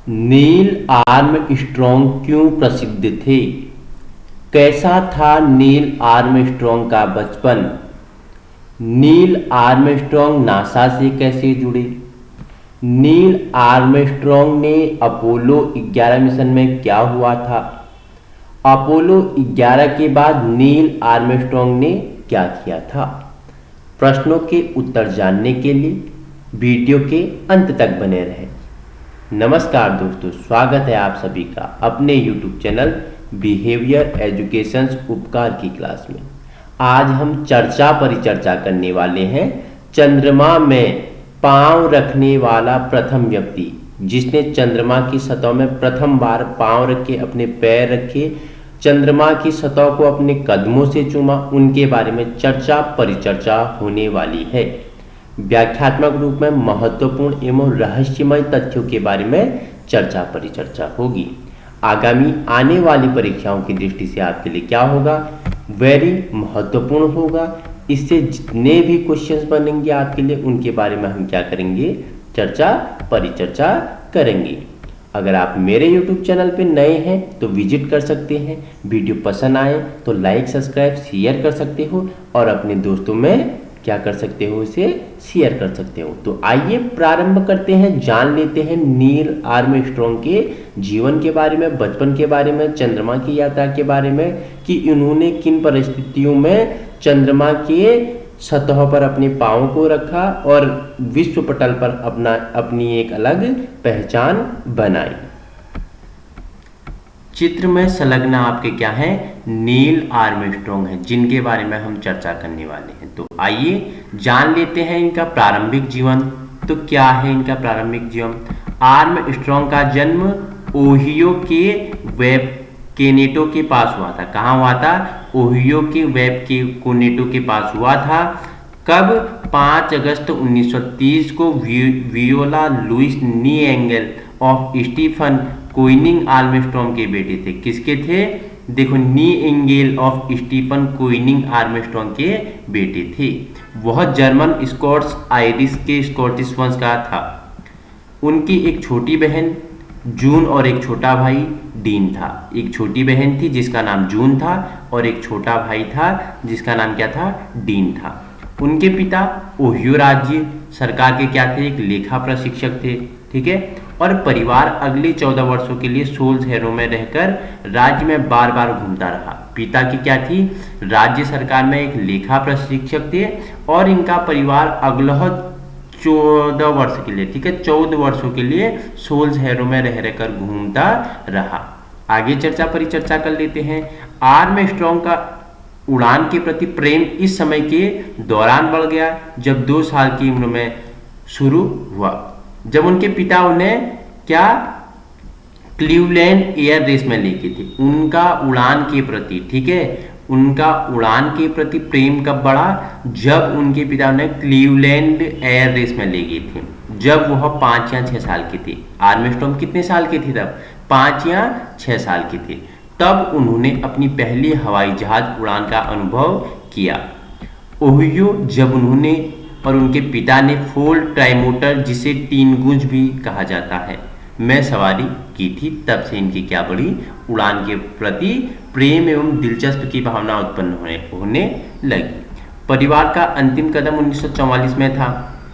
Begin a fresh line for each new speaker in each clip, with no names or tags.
Neil Armstrong क्यों प्रसिद्ध थे? कैसा था नील आर्मस्ट्रॉन्ग का बचपन? नील आर्मस्ट्रॉन्ग नासा से कैसे जुड़े? नील आर्मस्ट्रॉन्ग ने अपोलो 11 मिशन में क्या हुआ था? अपोलो 11 के बाद नील आर्मस्ट्रॉन्ग ने क्या किया था? प्रश्नों के उत्तर जानने के लिए वीडियो के अंत तक बने रहें। नमस्कार दोस्तों, स्वागत है आप सभी का अपने YouTube चैनल बिहेवियर एजुकेशंस उपकार की क्लास में। आज हम चर्चा परिचर्चा करने वाले हैं चंद्रमा में पांव रखने वाला प्रथम व्यक्ति, जिसने चंद्रमा की सतह में प्रथम बार पांव रखे, अपने पैर रखे, चंद्रमा की सतह को अपने कदमों से चूमा, उनके बारे में चर्चा परिचर्चा होने वाली है। व्याख्यात्मक रूप में महत्वपूर्ण एवं रहस्यमय तथ्यों के बारे में चर्चा परिचर्चा होगी। आगामी आने वाली परीक्षाओं की दृष्टि से आपके लिए क्या होगा? वेरी महत्वपूर्ण होगा। इससे जितने भी क्वेश्चंस बनेंगे आपके लिए, उनके बारे में हम क्या करेंगे? चर्चा परिचर्चा करेंगे। अगर आप मेरे YouTube चैनल पे नए हैं तो विजिट कर सकते हैं। वीडियो पसंद आए तो लाइक सब्सक्राइब शेयर कर सकते हो और अपने दोस्तों में क्या कर सकते हो? इसे शेयर कर सकते हो। तो आइए प्रारंभ करते हैं, जान लेते हैं नील आर्मस्ट्रॉन्ग के जीवन के बारे में, बचपन के बारे में, चंद्रमा की यात्रा के बारे में कि इन्होंने किन परिस्थितियों में चंद्रमा के सतह पर अपने पाँव को रखा और विश्व पटल पर अपनी एक अलग पहचान बनाई। चित्र में संलग्न आपके क्या है? नील आर्मस्ट्रॉन्ग है, जिनके बारे में हम चर्चा करने वाले हैं। तो आइए जान लेते हैं इनका प्रारंभिक जीवन। तो क्या है इनका प्रारंभिक जीवन? आर्मस्ट्रॉन्ग का जन्म ओहियो के वेब केनेटो के पास हुआ था। कहाँ हुआ था? ओहियो के वेब के कोनेटो के पास हुआ था। कब? 5 अगस्त 1930 को Viola Louise née Engel of Stephen Koenig Armstrong के बेटे थे। किसके थे? देखो, née Engel of Stephen Koenig Armstrong के बेटे थे। वह जर्मन स्कॉट्स आयरिश के स्कॉटिश वंश का था। उनकी एक छोटी बहन जून और एक छोटा भाई डीन था। एक छोटी बहन थी जिसका नाम जून था और एक छोटा भाई था जिसका नाम क्या था? डीन था। उनके पिता ओहियो राज्य सरकार के क्या थे? एक लेखा प्रशिक्षक थे। ठीक है। और परिवार अगले 14 वर्षों के लिए सोल शहरों में रहकर राज्य में बार बार घूमता रहा। पिता की क्या थी? राज्य सरकार में एक लेखा प्रशिक्षक थे और इनका परिवार अगले 14 वर्ष के लिए, ठीक है, 14 वर्षों के लिए सोल शहरों में रह रहकर घूमता रहा। आगे चर्चा परिचर्चा कर लेते हैं। आर्मस्ट्रॉन्ग का उड़ान के प्रति प्रेम इस समय के दौरान बढ़ गया जब 2 साल की उम्र में शुरू हुआ, जब उनके पिता उन्हें क्या क्लीवलैंड एयर रेस में लेके थे। उनका उड़ान के प्रति, ठीक है, उनका उड़ान के प्रति प्रेम कब बढ़ा? जब उनके पिता उन्हें क्लीवलैंड एयर रेस में ले गए थे, जब वह 5 या 6 साल के थे। आर्मस्ट्रॉन्ग कितने साल के थे तब? 5 या 6 साल के थे। तब उन्होंने अपनी पहली हवाई जहाज उड़ान का अनुभव किया। ओहियो जब उन्होंने और उनके पिता ने फोल ट्राइमोटर, जिसे तीन गुंज भी कहा जाता है, में सवारी की थी, तब से इनकी क्या बढ़ी? उड़ान के प्रति प्रेम एवं दिलचस्प की भावना उत्पन्न होने लगी। परिवार का अंतिम कदम 1944 में था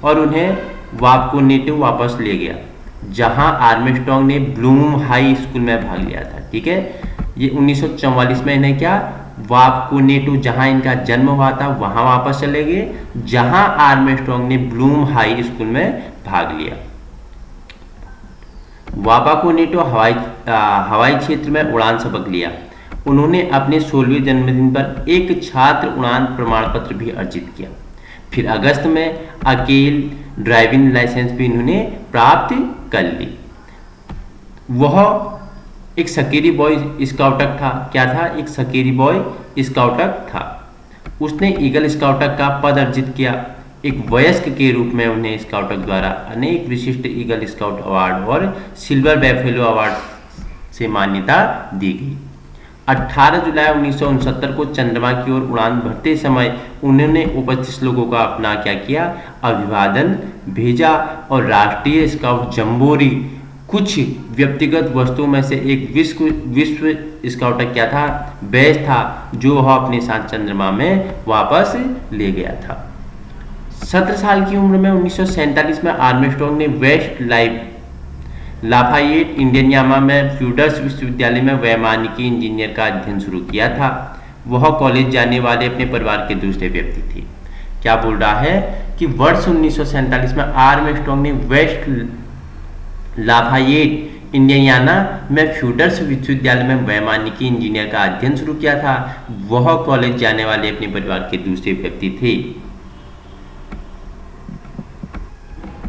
और उन्हें वापकोनेटो वापस ले गया, जहां आर्मस्ट्रॉन्ग ने ब्लूम हाई स्कूल में भाग लिया था। ठीक है, ये 1944 में इन्हें क्या वापकोनेटो, जहां इनका जन्म हुआ था, वहां वापस चले गए, जहां आर्मस्ट्रॉन्ग ने ब्लूम हाई स्कूल में भाग लिया। वापाकोनेटो हवाई क्षेत्र में उड़ान सबक लिया। उन्होंने अपने 16वें जन्मदिन पर एक छात्र उड़ान प्रमाण पत्र भी अर्जित किया। फिर अगस्त में अकेल ड्राइविंग लाइसेंस भी इन्होंने प्राप्त कर ली। वह एक सकेरी बॉय स्काउटक था। क्या था? एक सकेरी बॉय स्काउटक था। उसने ईगल स्काउटक का पद अर्जित किया। एक वयस्क के रूप में उन्हें स्काउटक द्वारा अनेक विशिष्ट ईगल स्काउट अवार्ड और सिल्वर बैफेलो अवार्ड से मान्यता दी गई। 18 जुलाई 1969 को चंद्रमा की ओर उड़ान भरते समय उन्होंने उपस्थित लोगों का क्या किया? अभिवादन भेजा और राष्ट्रीय स्काउट जम्बोरी कुछ व्यक्तिगत वस्तुओं में से एक विश्व विश्व स्काउट क्या था, बैज था, जो वह अपने साथ चंद्रमा में वापस ले गया था। 17 साल की उम्र में 1947 में आर्मस्ट्रॉन्ग ने वेस्ट लाफायेट इंडियाना में फ्यूडर्स विश्वविद्यालय में वैमानिकी इंजीनियर का अध्ययन शुरू किया था। वह कॉलेज जाने वाले अपने परिवार के दूसरे व्यक्ति थे। क्या बोल रहा है कि वर्ष 1947 में आर्मस्ट्रॉन्ग ने वेस्ट लाफायेट इंडियाना में फ्यूडर्स विश्वविद्यालय में वैमानिकी इंजीनियर का अध्ययन शुरू किया था। वह कॉलेज जाने वाले अपने परिवार के दूसरे व्यक्ति थे।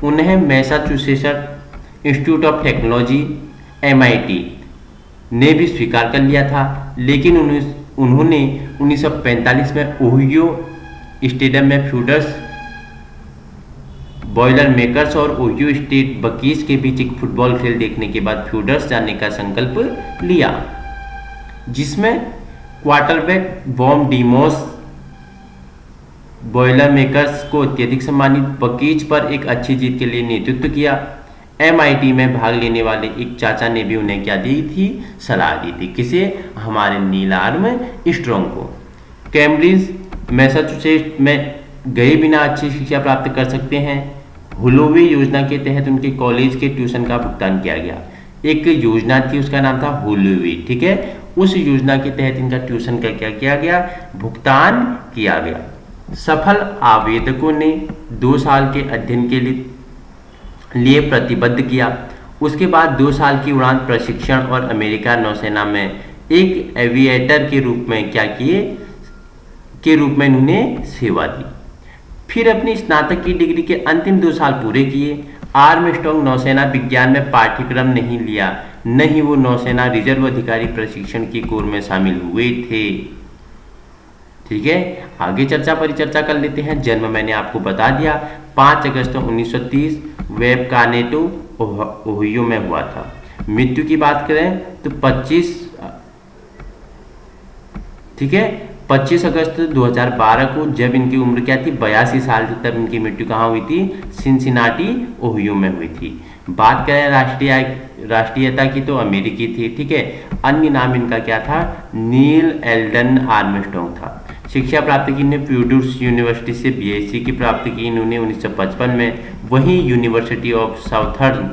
उन्हें Massachusetts institute of technology MIT ने भी स्वीकार कर लिया था, लेकिन उन्होंने 1945 में ओहियो स्टेडियम में फ्यूडर्स बॉयलर मेकर्स और ओहियो स्टेट बकीज के बीच एक फुटबॉल खेल देखने के बाद फ्यूडर्स जाने का संकल्प लिया, जिसमें quarterback Bob DeMoss Boilermakers को अत्यधिक सम्मानित, बकीज पर एक अच्छी जीत के लिए नेतृत्व किया। MIT में भाग लेने वाले एक चाचा ने भी उन्हें क्या दी थी, सलाह दी थी। किसे, हमारे नील आर्मस्ट्रॉन्ग को। कैम्ब्रिज मैसाचुसेट्स में गए बिना अच्छी शिक्षा प्राप्त कर सकते हैं। होलोवे योजना के तहत उनके कॉलेज के ट्यूशन का भुगतान किया गया। एक योजना थी, उसका नाम था होलोवे, ठीक है। उस योजना के तहत इनका ट्यूशन का क्या किया गया, भुगतान किया गया। सफल आवेदकों ने 2 साल के अध्ययन के लिए प्रतिबद्ध किया। उसके बाद 2 साल की उड़ान प्रशिक्षण और अमेरिका नौसेना में एक एविएटर के रूप में क्या किए, के रूप में इन्होंने सेवा दी। फिर अपनी स्नातक की डिग्री के अंतिम 2 साल पूरे किए। आर्मस्ट्रॉन्ग नौसेना विज्ञान में पाठ्यक्रम नहीं लिया, न ही वो नौसेना रिजर्व अधिकारी प्रशिक्षण की कोर में शामिल हुए थे। ठीक है, आगे परिचर्चा कर लेते हैं। जन्म मैंने आपको बता दिया, 5 अगस्त 1930 वेब कार्नेटो ओहियो में हुआ था। मृत्यु की बात करें तो 25 अगस्त 2012 को, जब इनकी उम्र क्या थी, 82 साल थी, तब इनकी मृत्यु कहाँ हुई थी, सिनसिनाटी ओहियो में हुई थी। बात करें राष्ट्रीयता की तो अमेरिकी थी, ठीक है। अन्य नाम इनका क्या था, नील एल्डन आर्मस्ट्रॉन्ग था। शिक्षा प्राप्त की इन्होंने प्यूडर्स यूनिवर्सिटी से BSc की प्राप्ति की इन्होंने 1955 में। वहीं यूनिवर्सिटी ऑफ साउथर्न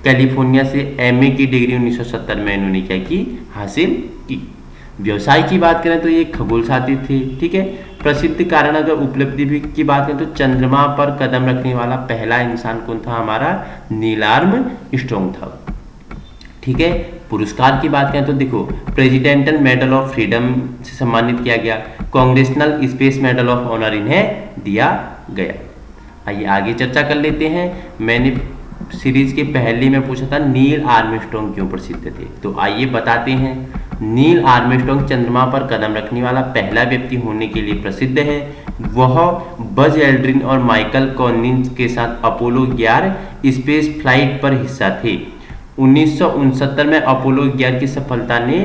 कैलिफोर्निया से MA की डिग्री 1970 में इन्होंने क्या की, हासिल की। व्यवसाय की बात करें तो ये खगोल शास्त्री थे, ठीक है। प्रसिद्ध कारण अगर उपलब्धि भी की बात करें तो चंद्रमा पर कदम रखने वाला पहला इंसान कौन था, हमारा नील आर्मस्ट्रॉन्ग था, ठीक है। पुरस्कार की बात करें तो देखो, प्रेसिडेंटल मेडल ऑफ फ्रीडम से सम्मानित किया गया, Congressional Space Medal of Honor इन्हें दिया गया। आइए आगे चर्चा कर लेते हैं। मैंने सीरीज के पहले में पूछा था नील आर्मस्ट्रॉन्ग क्यों प्रसिद्ध थे, तो आइए बताते हैं। नील आर्मस्ट्रॉन्ग चंद्रमा पर कदम रखने वाला पहला व्यक्ति होने के लिए प्रसिद्ध है। वह बज एल्ड्रिन और माइकल कॉलिन्स के साथ अपोलो 11 स्पेस फ्लाइट पर हिस्सा थे। 1969 में अपोलो 11 की सफलता ने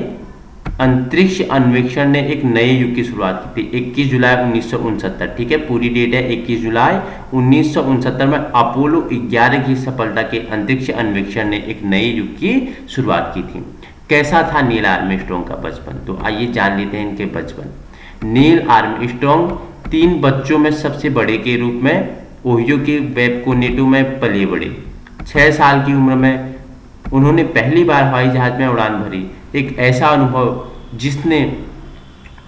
अंतरिक्ष अन्वेषण ने एक नए युग की शुरुआत की थी। 21 जुलाई 1969, ठीक है, पूरी डेट है 21 जुलाई 1969 में अपोलो 11 की सफलता के अंतरिक्ष अन्वेषण ने एक नए युग की शुरुआत की थी। कैसा था नील आर्मस्ट्रॉन्ग का बचपन, तो आइए जान लेते हैं इनके बचपन। नील आर्मस्ट्रॉन्ग 3 बच्चों में सबसे बड़े के रूप में ओहियो के वेब कार्नेटो में पले बढ़े। 6 साल की उम्र में उन्होंने पहली बार हवाई जहाज में उड़ान भरी, एक ऐसा अनुभव जिसने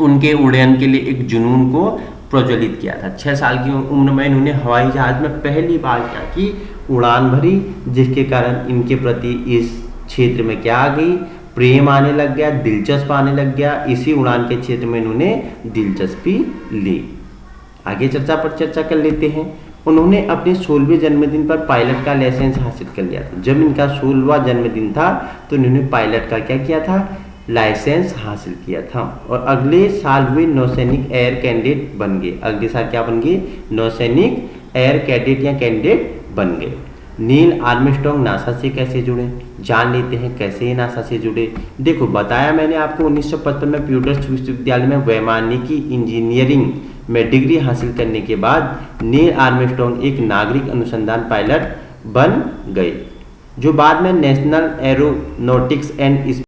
उनके उड़ान के लिए एक जुनून को प्रज्वलित किया था। 6 साल की उम्र में इन्होंने हवाई जहाज में पहली बार क्या की, उड़ान भरी, जिसके कारण इनके प्रति इस क्षेत्र में क्या आ गई, प्रेम आने लग गया, दिलचस्प आने लग गया। इसी उड़ान के क्षेत्र में इन्होंने दिलचस्पी ली। आगे चर्चा कर लेते हैं। उन्होंने अपने 16वें जन्मदिन पर पायलट का लाइसेंस हासिल कर लिया था। जब इनका 16वां जन्मदिन था तो इन्होंने पायलट का क्या किया था, लाइसेंस हासिल किया था। और अगले साल वे नौसैनिक एयर कैडेट बन गए। अगले साल क्या बन गए, नौसैनिक एयर कैडेट या कैडेट बन गए। नील आर्मस्ट्रॉन्ग नासा से कैसे जुड़े, जान लेते हैं कैसे ये नासा से जुड़े। देखो, बताया मैंने आपको 1955 में प्यूडर्स विश्वविद्यालय में वैमानिकी इंजीनियरिंग में डिग्री हासिल करने के बाद नील आर्मस्ट्रॉन्ग एक नागरिक अनुसंधान पायलट बन गए। जो बाद में नेशनल एरोनॉटिक्स एंड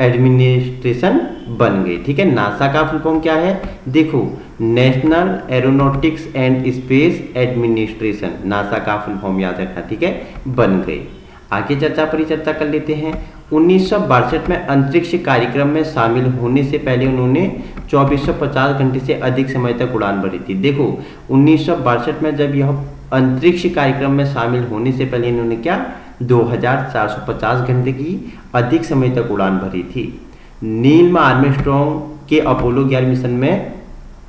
एडमिनिस्ट्रेशन बन गई। ठीक है, नासा का फुल फॉर्म क्या है? देखो, national aeronautics and space administration, NASA का फुल फॉर्म याद रखना। ठीक है, बन गई। आगे परिचर्चा कर लेते हैं। 1962 में अंतरिक्ष कार्यक्रम में शामिल होने से पहले उन्होंने 2450 घंटे से अधिक समय तक उड़ान भरी थी। देखो, 1962 में जब यह अंतरिक्ष कार्यक्रम में शामिल होने से पहले इन्होंने क्या 2450 घंटे की अधिक समय तक उड़ान भरी थी। नील आर्मस्ट्रॉन्ग के अपोलो 11 मिशन में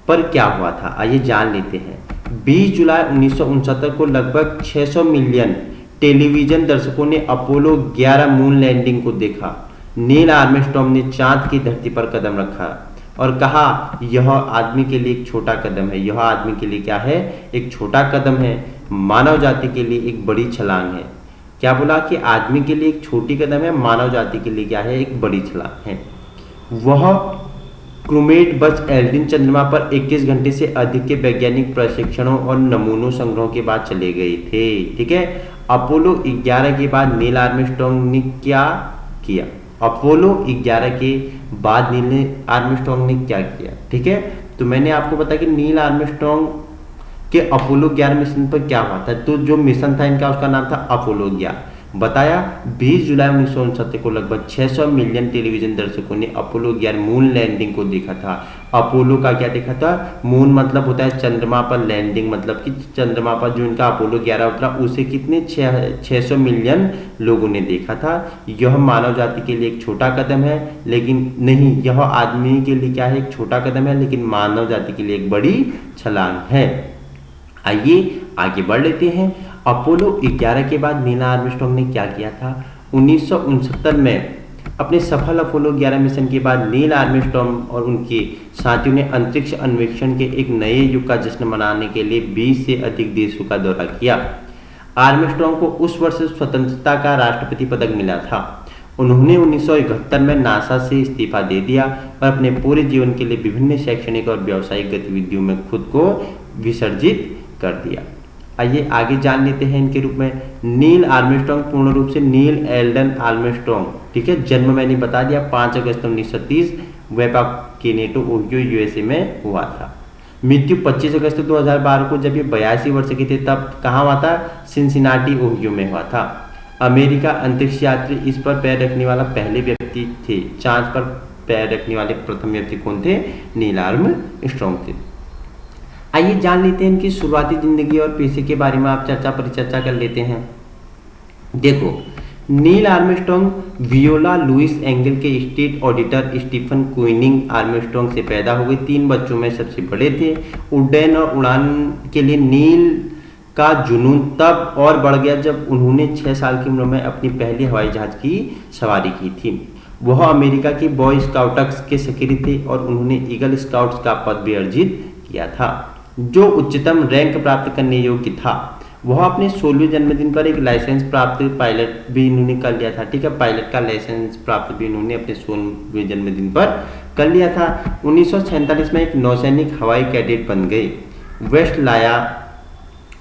पर क्या हुआ था, आइए जान लेते हैं। 20 जुलाई 1969 को लगभग 600 मिलियन टेलीविजन दर्शकों ने अपोलो 11 मून लैंडिंग को देखा। नील आर्मस्ट्रॉन्ग ने चांद की धरती पर कदम रखा और कहा, यह आदमी के लिए एक छोटा कदम है। यह आदमी के लिए क्या है? एक छोटा कदम है, मानव जाति के लिए एक बड़ी छलांग है। क्या बोला कि आदमी के लिए एक छोटी कदम है, मानव जाति के लिए क्या है? एक बड़ी छलांग है। वह क्रूमेट बज एल्ड्रिन चंद्रमा पर 21 घंटे से अधिक के वैज्ञानिक प्रशिक्षणों और नमूनों संग्रह के बाद चले गए थे। ठीक है, अपोलो 11 के बाद नील आर्मस्ट्रॉन्ग ने क्या किया? अपोलो 11 के बाद नील आर्मस्ट्रॉन्ग ने क्या किया? ठीक है, तो मैंने आपको बताया कि नील आर्मस्ट्रॉन्ग के अपोलो 11 मिशन पर क्या हुआ था। तो जो मिशन था इनका, उसका नाम था अपोलो 11। बताया 20 जुलाई 1969 को लगभग 600 मिलियन टेलीविजन दर्शकों ने अपोलो 11 मून लैंडिंग को देखा था। अपोलो का क्या देखा था? मून मतलब होता है चंद्रमा पर, लैंडिंग मतलब कि चंद्रमा पर जो इनका अपोलो 11 उतरा उसे कितने 600 मिलियन लोगों ने देखा था। यह मानव जाति के लिए एक छोटा कदम है, लेकिन नहीं, यह आदमी के लिए क्या है? एक छोटा कदम है, लेकिन मानव जाति के लिए एक बड़ी छलांग है। आइए आगे बढ़ लेते हैं। अपोलो 11 के बाद नील आर्मस्ट्रॉन्ग ने क्या किया था? 1969 में अपने सफल अपोलो 11 मिशन के बाद नील आर्मस्ट्रॉन्ग और उनके साथियों ने अंतरिक्ष अन्वेषण के एक नए युग का जश्न मनाने के लिए 20 से अधिक देशों का दौरा किया। आर्मस्ट्रॉन्ग को उस वर्ष स्वतंत्रता का राष्ट्रपति पदक मिला था। उन्होंने 1971 में नासा से इस्तीफा दे दिया और अपने पूरे जीवन के लिए विभिन्न शैक्षणिक और व्यावसायिक गतिविधियों में खुद को विसर्जित कर दिया। आइए आगे जान लेते हैं इनके रूप में। नील आर्मस्ट्रॉन्ग पूर्ण रूप से नील एल्डन आर्मस्ट्रॉन्ग, ठीक है, जन्म मैंने बता दिया 5 अगस्त 1930 वेपाकेनेटो, ओहियो, यूएसए में हुआ था। मृत्यु 25 अगस्त 2012 को, जब ये 82 वर्ष के थे, तब कहाँ हुआ था? सिंसिनाटी, ओहियो में हुआ था। अमेरिका अंतरिक्ष यात्री इस पर पैर रखने वाला पहले व्यक्ति थे। चांद पर पैर रखने वाले प्रथम व्यक्ति कौन थे? नील आर्मस्ट्रॉन्ग थे। आइए जान लेते हैं इनकी शुरुआती जिंदगी और पेशे के बारे में। आप परिचर्चा कर लेते हैं। देखो, Neil Armstrong Viola Louise Engel के state auditor Stephen Koenig Armstrong से पैदा हो गए। 3 बच्चों में सबसे बड़े थे। उड्डयन और उड़ान के लिए नील का जुनून तब और बढ़ गया जब उन्होंने 6 साल की उम्र में अपनी पहली हवाई जहाज की सवारी की थी। वह अमेरिका की बॉय स्काउट्स के सक्रिय थे और उन्होंने ईगल स्काउट्स का पद भी अर्जित किया था, जो उच्चतम रैंक प्राप्त करने योग्य था। वह अपने 16वें जन्मदिन पर एक लाइसेंस प्राप्त पायलट भी इन्होंने कर लिया था। ठीक है, पायलट का लाइसेंस प्राप्त भी इन्होंने अपने 16वें जन्मदिन पर कर लिया था। 1947 में एक नौसैनिक हवाई कैडेट बन गए। वेस्ट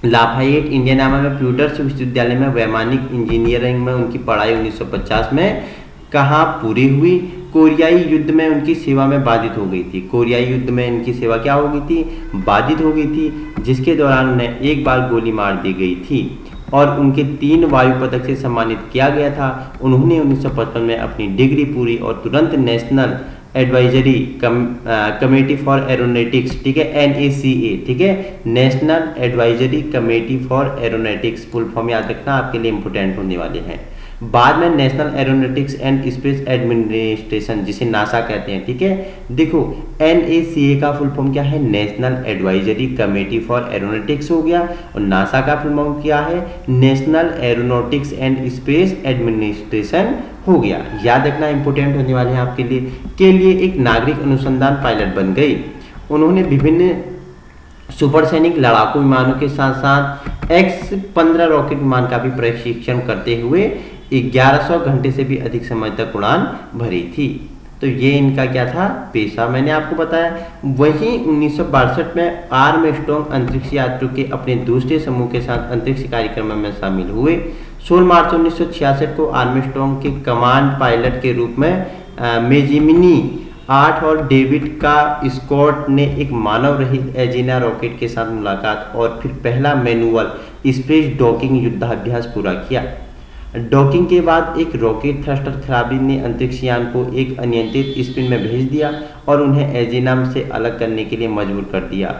लाफायेट इंडियाना में प्यूडर्स विश्वविद्यालय में वैमानिक इंजीनियरिंग में उनकी पढ़ाई 1950 में कहाँ पूरी हुई? कोरियाई युद्ध में उनकी सेवा में बाधित हो गई थी। कोरियाई युद्ध में इनकी सेवा क्या हो गई थी? बाधित हो गई थी, जिसके दौरान उन्हें एक बार गोली मार दी गई थी और उनके 3 वायु पदक से सम्मानित किया गया था। उन्होंने 1955 में अपनी डिग्री पूरी और तुरंत national advisory committee for aeronautics, ठीक है, NACA, ठीक है, national advisory committee for aeronautics, full form याद रखना, आपके लिए इंपोर्टेंट होने वाले हैं। बाद में national aeronautics and space administration, जिसे नासा कहते हैं। ठीक है, देखो NACA का फुल फॉर्म क्या है? National advisory committee for aeronautics हो गया, और नासा का फुल फॉर्म क्या है? National aeronautics and space administration हो गया। याद रखना, इंपोर्टेंट होने वाले हैं आपके लिए। एक नागरिक अनुसंधान पायलट बन गई। उन्होंने विभिन्न सुपरसैनिक लड़ाकू विमानों के साथ साथ X-15 रॉकेट विमान का भी प्रशिक्षण करते हुए 1100 घंटे से भी अधिक समय तक उड़ान भरी थी। तो ये इनका क्या था? पेशा, मैंने आपको बताया। वहीं 1962 में आर्मस्ट्रॉन्ग अंतरिक्ष यात्रियों के अपने दूसरे समूह के साथ अंतरिक्ष कार्यक्रम में शामिल हुए। 16 मार्च 1966 को आर्मस्ट्रॉन्ग के कमांड पायलट के रूप में मेजिमिनी 8 और डेविड का स्कॉट ने एक मानव रहित एजिना रॉकेट के साथ मुलाकात और फिर पहला मैनुअल स्पेस डॉकिंग युद्धाभ्यास पूरा किया। डॉकिंग के बाद एक रॉकेट थ्रस्टर खराबी ने अंतरिक्ष यान को एक अनियंत्रित स्पिन में भेज दिया और उन्हें एजिना से अलग करने के लिए मजबूर कर दिया।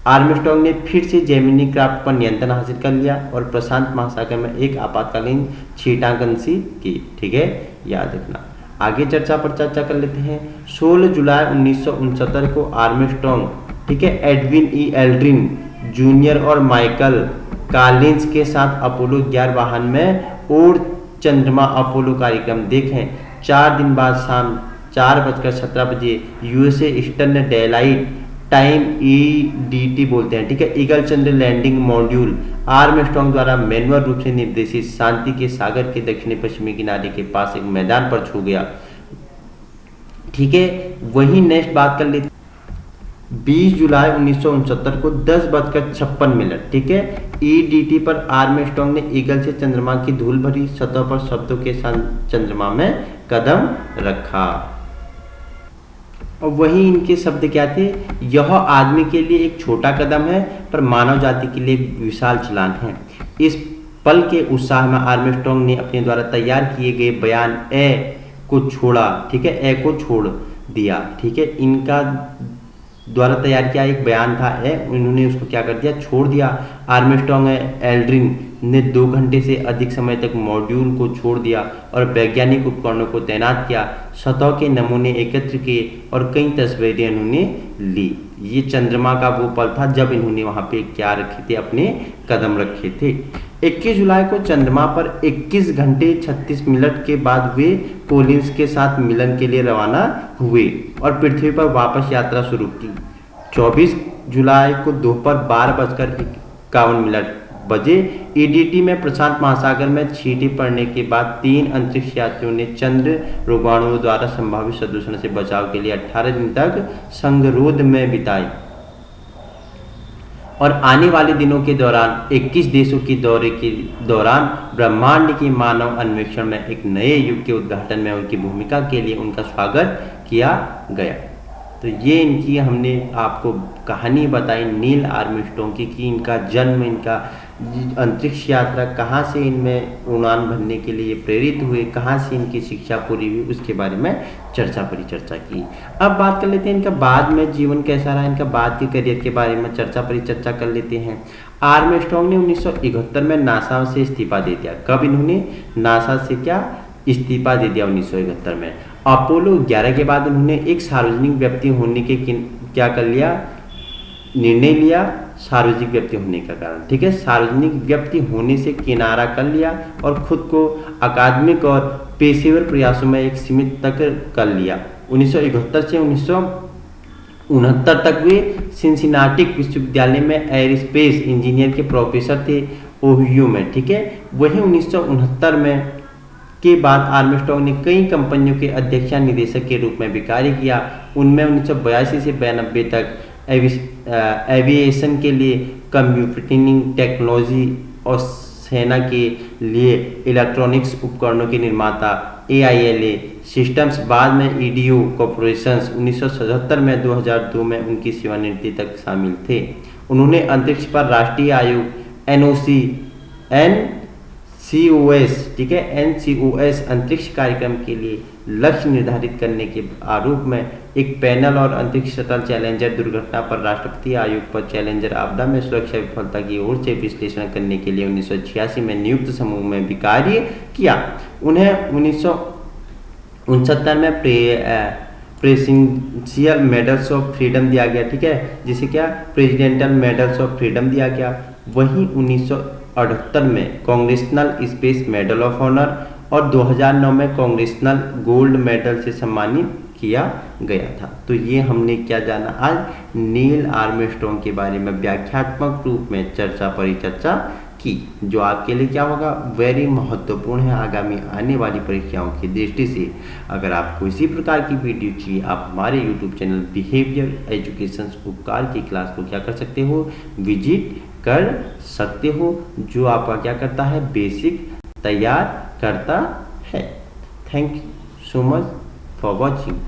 आर्मस्ट्रॉन्ग ने फिर से जेमिनी क्राफ्ट पर नियंत्रण हासिल कर लिया और प्रशांत महासागर में एक आपातकालीन छींटाकशी की। ठीक है, याद रखना। आगे चर्चा पर चर्चा कर लेते हैं। 16 जुलाई 1969 को आर्मस्ट्रॉन्ग, ठीक है, एडविन ई एल्ड्रिन जूनियर और माइकल कॉलिंस के साथ अपोलो 11 वाहन में और चंद्रमा अपोलो कार्यक्रम देखें। 4 दिन बाद शाम 4:17 USA Eastern Daylight Time EDT बोलते हैं, ठीक है, ईगल चंद्र लैंडिंग मॉड्यूल आर्मस्ट्रॉन्ग द्वारा मैनुअल रूप से निर्देशित शांति के सागर के दक्षिणी पश्चिमी किनारे के पास एक मैदान पर छू गया। ठीक है, वही नेक्स्ट बात कर लेते 20 जुलाई 1969 को 10:56, ठीक है, EDT पर आर्मस्ट्रॉन्ग ने ईगल से चंद्रमा की धूल भरी सतह पर शब्दों के साथ चंद्रमा में कदम रखा। और वही इनके शब्द क्या थे? यह आदमी के लिए एक छोटा कदम है पर मानव जाति के लिए एक विशाल छलांग है। इस पल के उत्साह में आर्मस्ट्रॉन्ग ने अपने द्वारा तैयार किए गए बयान ए को छोड़ा, ठीक है, ए को छोड़ दिया। ठीक है, इनका द्वारा तैयार किया एक बयान था ए, उन्होंने उसको क्या कर दिया? छोड़ दिया। आर्मस्ट्रॉन्ग एल्ड्रिन ने 2 घंटे से अधिक समय तक मॉड्यूल को छोड़ दिया और वैज्ञानिक उपकरणों को तैनात किया, सतह के नमूने एकत्र किए और कई तस्वीरें इन्होंने ली। ये चंद्रमा का वो पल था जब इन्होंने वहां पे क्या रखे थे? अपने कदम रखे थे। 21 जुलाई को चंद्रमा पर 21 घंटे 36 मिनट के बाद वे कोलिंस के साथ मिलन के लिए रवाना हुए और पृथ्वी पर वापस यात्रा शुरू की। 24 जुलाई को दोपहर 12:51 बजे EDT में प्रशांत महासागर में छींटे पड़ने के बाद 3 अंतरिक्ष यात्रियों ने चंद्र रोगाणुओं द्वारा संभावित प्रदूषण से बचाव के लिए 18 दिन तक संगरोध में बिताए और आने वाले दिनों के दौरान 21 देशों के दौरे के दौरान ब्रह्मांड के मानव अन्वेषण में एक नए युग के उद्घाटन में उनकी भूमिका के लिए उनका स्वागत किया गया। तो ये इनकी हमने आपको कहानी बताई नील आर्मस्ट्रॉन्ग की कि इनका जन्म, इनका अंतरिक्ष यात्रा कहाँ से इनमें उड़ान भरने के लिए प्रेरित हुए, कहाँ से इनकी शिक्षा पूरी हुई, उसके बारे में परिचर्चा की। अब बात कर लेते हैं इनका बाद में जीवन कैसा रहा, इनका बाद के करियर के बारे में परिचर्चा कर लेते हैं। आर्मस्ट्रॉन्ग ने 1971 में नासा से इस्तीफा दे दिया। कब इन्होंने नासा से क्या इस्तीफा दे दिया? 1971 में। अपोलो 11 के बाद उन्होंने एक सार्वजनिक व्यक्ति होने के क्या कर लिया? निर्णय लिया सार्वजनिक व्यक्ति होने का कारण, ठीक है, सार्वजनिक व्यक्ति होने से किनारा कर लिया और खुद को अकादमिक और पेशेवर प्रयासों में एक सीमित तक कर लिया। 1971 से 1969 तक वे सिंसिनाटी विश्वविद्यालय में एयरोस्पेस इंजीनियर के प्रोफेसर थे, ओहियो में। ठीक है, वही 1969 में के बाद आर्मस्ट्रॉन्ग ने कई कंपनियों के अध्यक्ष निदेशक के रूप में भी कार्य किया। उनमें 1982 से 92 तक एविएशन के लिए कंप्यूटिंग टेक्नोलॉजी और सेना के लिए इलेक्ट्रॉनिक्स उपकरणों के निर्माता AILA सिस्टम्स, बाद में EDO कॉर्पोरेशंस 1977 में 2002 में उनकी सेवानिवृत्ति तक शामिल थे। उन्होंने अंतरिक्ष पर राष्ट्रीय आयोग NCOS, ठीक है, NCOS अंतरिक्ष कार्यक्रम के लिए लक्ष्य निर्धारित करने के आरोप में एक पैनल और अंतरिक्ष शटल चैलेंजर दुर्घटना पर राष्ट्रपति आयोग पर चैलेंजर आपदा में सुरक्षा विफलता की ओर से विश्लेषण करने के लिए 1986 में नियुक्त समूह में भी कार्य किया। उन्हें 1969 में प्रेसिडेंशियल मेडल्स ऑफ फ्रीडम दिया गया, ठीक है, जिसे क्या प्रेसिडेंशियल मेडल्स ऑफ फ्रीडम दिया गया। वहीं 1978 में Congressional Space Medal of Honor और 2009 में कांग्रेशनल गोल्ड मेडल से सम्मानित किया गया था। तो ये हमने क्या जाना आज नील आर्मस्ट्रॉन्ग के बारे में व्याख्यात्मक रूप में परिचर्चा की, जो आपके लिए क्या होगा वेरी महत्वपूर्ण है आगामी आने वाली परीक्षाओं की दृष्टि से। अगर आपको इसी प्रकार की वीडियो चाहिए, आप हमारे YouTube चैनल बिहेवियर एजुकेशन उपकार की क्लास को क्या कर सकते हो, विजिट कर सकते हो, जो आपका क्या करता है बेसिक तैयार करता है। Thank you so much for watching.